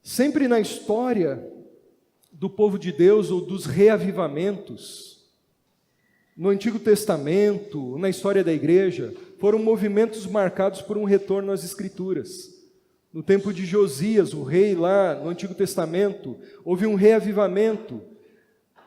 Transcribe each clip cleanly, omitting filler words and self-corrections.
Sempre na história do povo de Deus ou dos reavivamentos, no Antigo Testamento, na história da igreja, foram movimentos marcados por um retorno às Escrituras. No tempo de Josias, o rei lá no Antigo Testamento, houve um reavivamento.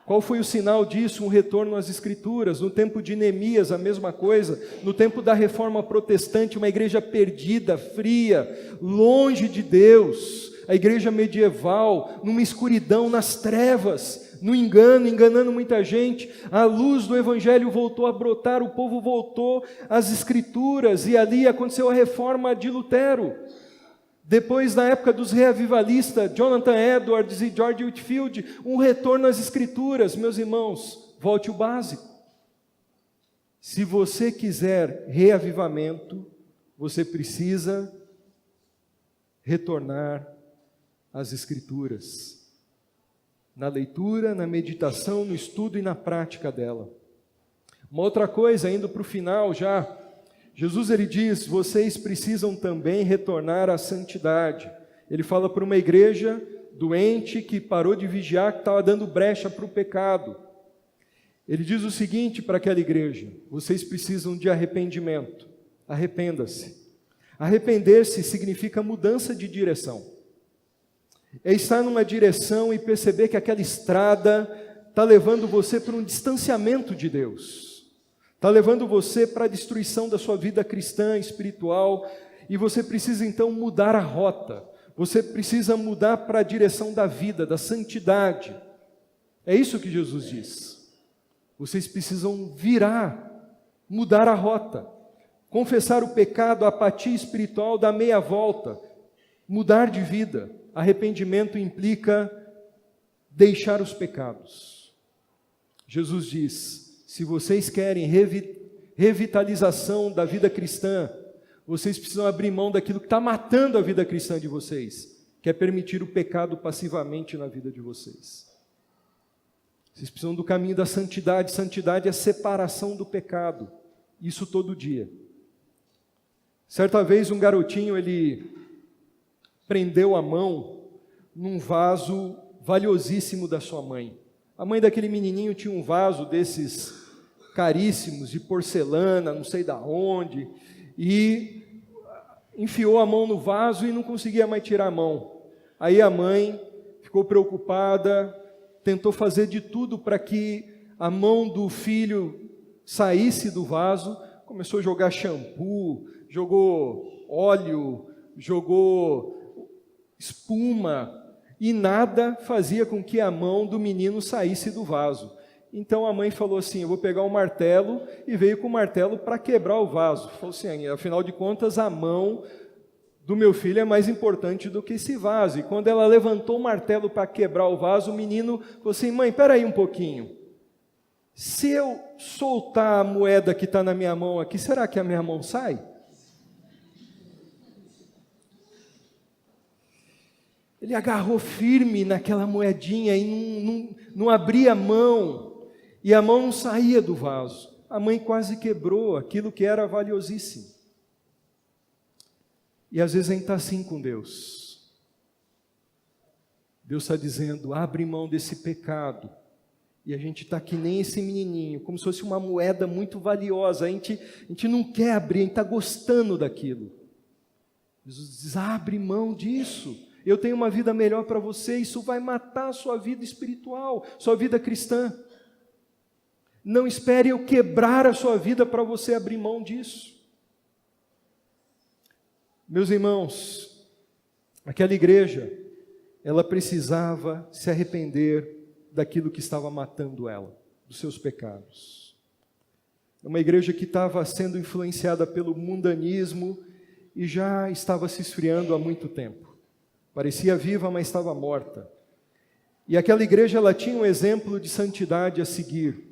Qual foi o sinal disso? Um retorno às Escrituras. No tempo de Neemias, a mesma coisa. No tempo da Reforma Protestante, uma igreja perdida, fria, longe de Deus. A igreja medieval, numa escuridão, nas trevas, no engano, enganando muita gente. A luz do Evangelho voltou a brotar, o povo voltou às Escrituras, e ali aconteceu a reforma de Lutero. Depois, na época dos reavivalistas, Jonathan Edwards e George Whitefield, um retorno às Escrituras. Meus irmãos, volte o básico. Se você quiser reavivamento, você precisa retornar às Escrituras. Na leitura, na meditação, no estudo e na prática dela. Uma outra coisa, indo para o final já, Jesus ele diz, vocês precisam também retornar à santidade. Ele fala para uma igreja doente que parou de vigiar, que estava dando brecha para o pecado. Ele diz o seguinte para aquela igreja, vocês precisam de arrependimento, arrependa-se. Arrepender-se significa mudança de direção. É estar numa direção e perceber que aquela estrada está levando você para um distanciamento de Deus. Está levando você para a destruição da sua vida cristã, espiritual, e você precisa então mudar a rota. Você precisa mudar para a direção da vida, da santidade. É isso que Jesus diz. Vocês precisam virar, mudar a rota. Confessar o pecado, a apatia espiritual, dar meia volta. Mudar de vida. Arrependimento implica deixar os pecados. Jesus diz, se vocês querem revitalização da vida cristã, vocês precisam abrir mão daquilo que está matando a vida cristã de vocês, que é permitir o pecado passivamente na vida de vocês. Vocês precisam do caminho da santidade. Santidade é separação do pecado. Isso todo dia. Certa vez um garotinho, ele prendeu a mão num vaso valiosíssimo da sua mãe. A mãe daquele menininho tinha um vaso desses caríssimos, de porcelana, não sei da onde, e enfiou a mão no vaso e não conseguia mais tirar a mão. Aí a mãe ficou preocupada, tentou fazer de tudo para que a mão do filho saísse do vaso, começou a jogar shampoo, jogou óleo, jogou espuma, e nada fazia com que a mão do menino saísse do vaso. Então a mãe falou assim, eu vou pegar um martelo, e veio com o martelo para quebrar o vaso. Falou assim, afinal de contas a mão do meu filho é mais importante do que esse vaso. E quando ela levantou o martelo para quebrar o vaso, o menino falou assim, mãe, espera aí um pouquinho. Se eu soltar a moeda que está na minha mão aqui, será que a minha mão sai? Ele agarrou firme naquela moedinha e não abria a mão. E a mão não saía do vaso. A mãe quase quebrou aquilo que era valiosíssimo. E às vezes a gente está assim com Deus. Deus está dizendo, abre mão desse pecado. E a gente está que nem esse menininho, como se fosse uma moeda muito valiosa. A gente não quer abrir, a gente está gostando daquilo. Jesus diz, abre mão disso. Eu tenho uma vida melhor para você. Isso vai matar a sua vida espiritual, sua vida cristã. Não espere eu quebrar a sua vida para você abrir mão disso. Meus irmãos, aquela igreja, ela precisava se arrepender daquilo que estava matando ela, dos seus pecados. É uma igreja que estava sendo influenciada pelo mundanismo e já estava se esfriando há muito tempo. Parecia viva, mas estava morta. E aquela igreja, ela tinha um exemplo de santidade a seguir,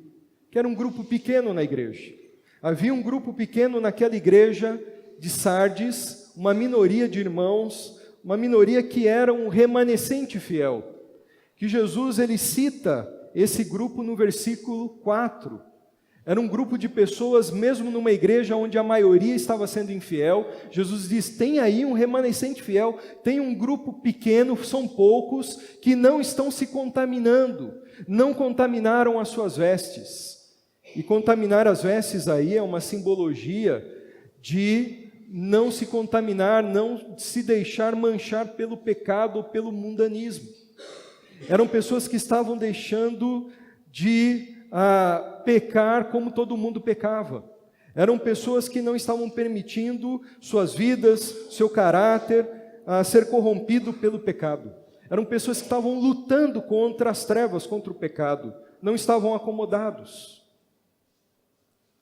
que era um grupo pequeno na igreja. Havia um grupo pequeno naquela igreja de Sardes, uma minoria de irmãos, uma minoria que era um remanescente fiel. Que Jesus, ele cita esse grupo no versículo 4. Era um grupo de pessoas, mesmo numa igreja onde a maioria estava sendo infiel. Jesus diz, tem aí um remanescente fiel, tem um grupo pequeno, são poucos, que não estão se contaminando, não contaminaram as suas vestes. E contaminar as vestes aí é uma simbologia de não se contaminar, não se deixar manchar pelo pecado ou pelo mundanismo. Eram pessoas que estavam deixando de pecar como todo mundo pecava. Eram pessoas que não estavam permitindo suas vidas, seu caráter, ser corrompido pelo pecado. Eram pessoas que estavam lutando contra as trevas, contra o pecado. Não estavam acomodados.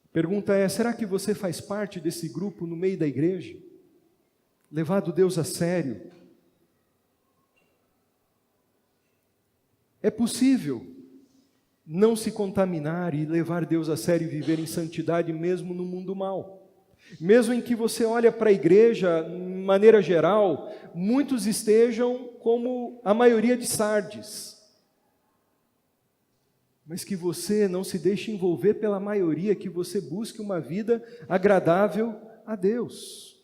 A pergunta é, será que você faz parte desse grupo no meio da igreja? Levado Deus a sério? É possível não se contaminar e levar Deus a sério e viver em santidade mesmo no mundo mau. Mesmo em que você olha para a igreja, de maneira geral, muitos estejam como a maioria de Sardes. Mas que você não se deixe envolver pela maioria, que você busque uma vida agradável a Deus.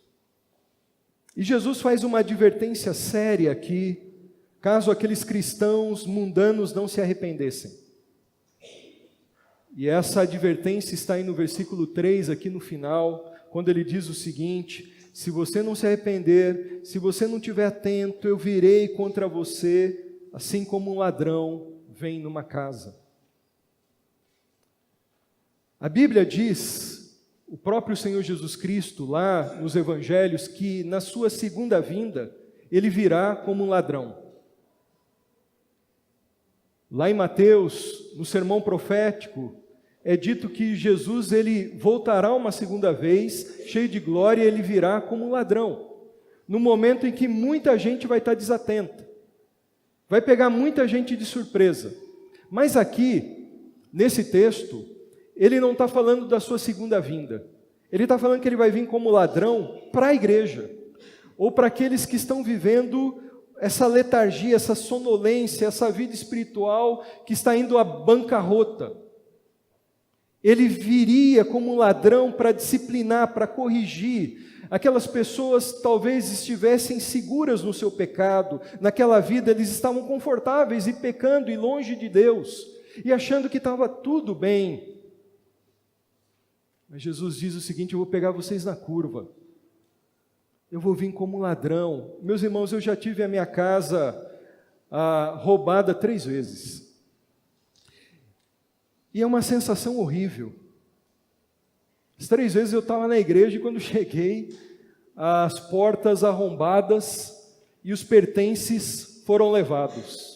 E Jesus faz uma advertência séria aqui, caso aqueles cristãos mundanos não se arrependessem. E essa advertência está aí no versículo 3, aqui no final, quando ele diz o seguinte, se você não se arrepender, se você não estiver atento, eu virei contra você, assim como um ladrão vem numa casa. A Bíblia diz, o próprio Senhor Jesus Cristo, lá nos Evangelhos, que na sua segunda vinda, ele virá como um ladrão. Lá em Mateus, no sermão profético, é dito que Jesus ele voltará uma segunda vez, cheio de glória, e ele virá como um ladrão, no momento em que muita gente vai estar desatenta, vai pegar muita gente de surpresa. Mas aqui, nesse texto, ele não está falando da sua segunda vinda, ele está falando que ele vai vir como ladrão para a igreja, ou para aqueles que estão vivendo essa letargia, essa sonolência, essa vida espiritual que está indo à bancarrota. Ele viria como um ladrão para disciplinar, para corrigir. Aquelas pessoas talvez estivessem seguras no seu pecado, naquela vida eles estavam confortáveis e pecando e longe de Deus, e achando que estava tudo bem. Mas Jesus diz o seguinte, eu vou pegar vocês na curva. Eu vou vir como um ladrão. Meus irmãos, eu já tive a minha casa roubada 3 vezes. E é uma sensação horrível. As 3 vezes eu estava na igreja e quando cheguei, as portas arrombadas e os pertences foram levados.